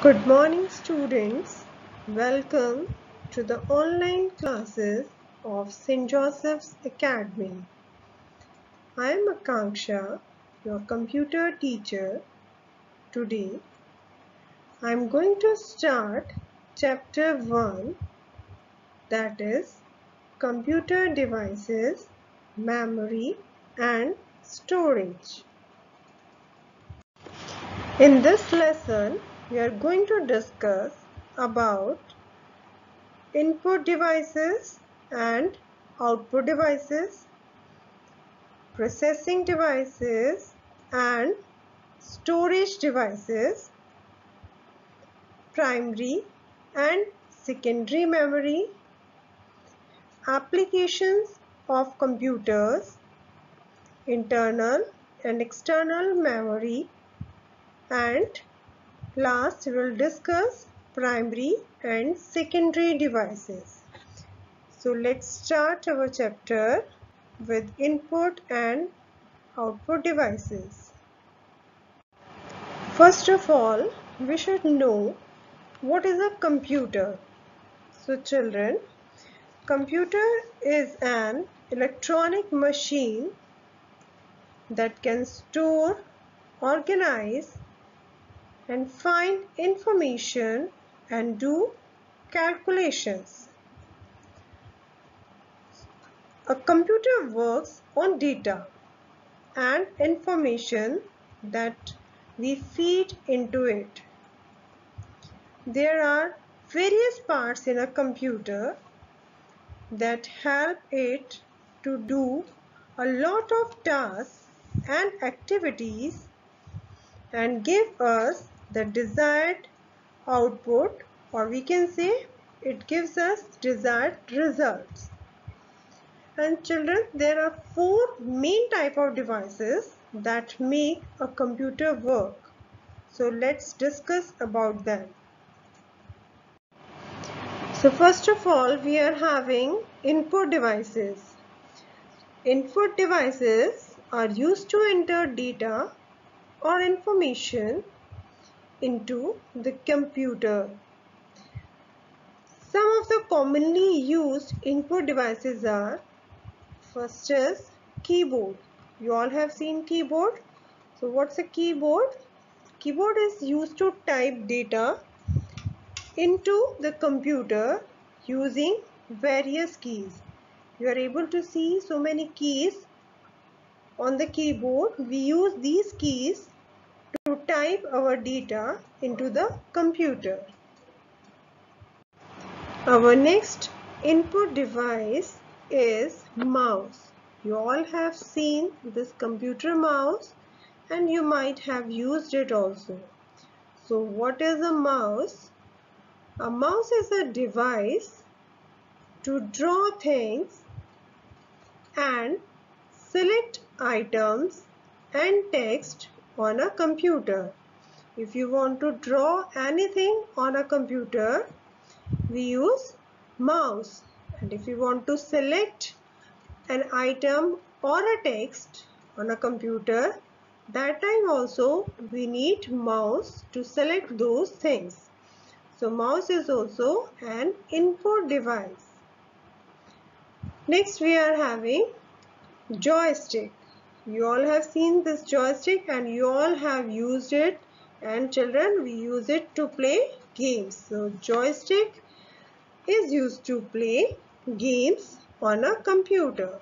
Good morning, students. Welcome to the online classes of St. Joseph's Academy. I am Akanksha, your computer teacher. Today, I am going to start Chapter 1, that is Computer Devices, Memory and Storage. In this lesson, we are going to discuss about input devices and output devices, processing devices and storage devices, primary and secondary memory, applications of computers, internal and external memory, and last we will discuss primary and secondary devices. So let's start our chapter with input and output devices. First of all, we should know what is a computer. So children, computer is an electronic machine that can store, organize and find information and do calculations. A computer works on data and information that we feed into it. There are various parts in a computer that help it to do a lot of tasks and activities and give us the desired output, or we can say it gives us desired results. And children, there are four main type of devices that make a computer work. So let's discuss about them. So first of all, we are having input devices. Input devices are used to enter data or information into the computer. Some of the commonly used input devices are, first is keyboard. You all have seen keyboard. So what's a keyboard? Keyboard is used to type data into the computer using various keys. You are able to see so many keys on the keyboard. We use these keys to type our data into the computer. Our next input device is mouse. You all have seen this computer mouse and you might have used it also. So what is a mouse? A mouse is a device to draw things and select items and text on a computer. If you want to draw anything on a computer, we use mouse. And if you want to select an item or a text on a computer, that time also we need mouse to select those things. So mouse is also an input device. Next we are having joystick. You all have seen this joystick and you all have used it, and children, we use it to play games. So joystick is used to play games on a computer.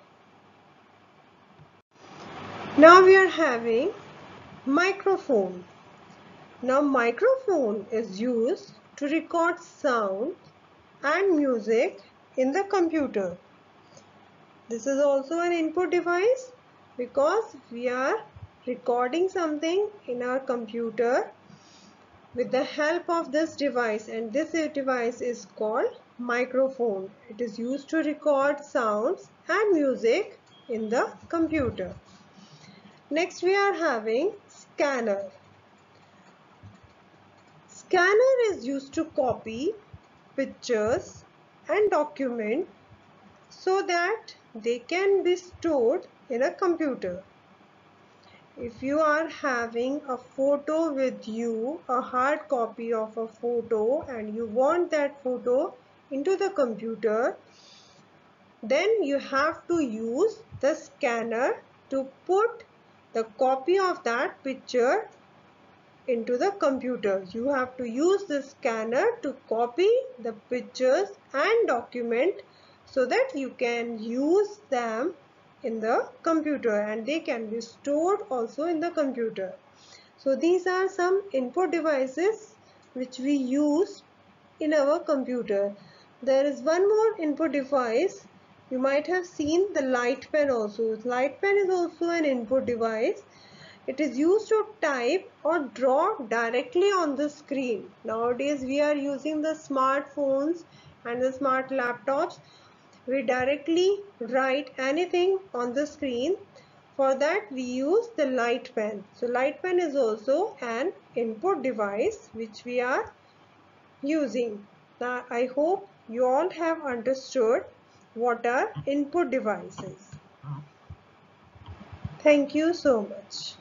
Now we are having microphone. Now microphone is used to record sound and music in the computer. This is also an input device because we are recording something in our computer with the help of this device, and this device is called microphone. It is used to record sounds and music in the computer. Next we are having scanner. Scanner is used to copy pictures and documents so that they can be stored in a computer. if you are having a photo with you, a hard copy of a photo, and you want that photo into the computer, then you have to use the scanner to put the copy of that picture into the computer. You have to use the scanner to copy the pictures and document so that you can use them in the computer, and they can be stored also in the computer. So these are some input devices which we use in our computer. There is one more input device. You might have seen the light pen also. Light pen is also an input device. It is used to type or draw directly on the screen. Nowadays we are using the smartphones and the smart laptops. We directly write anything on the screen. For that we use the light pen. So light pen is also an input device which we are using. Now I hope you all have understood what are input devices. Thank you so much.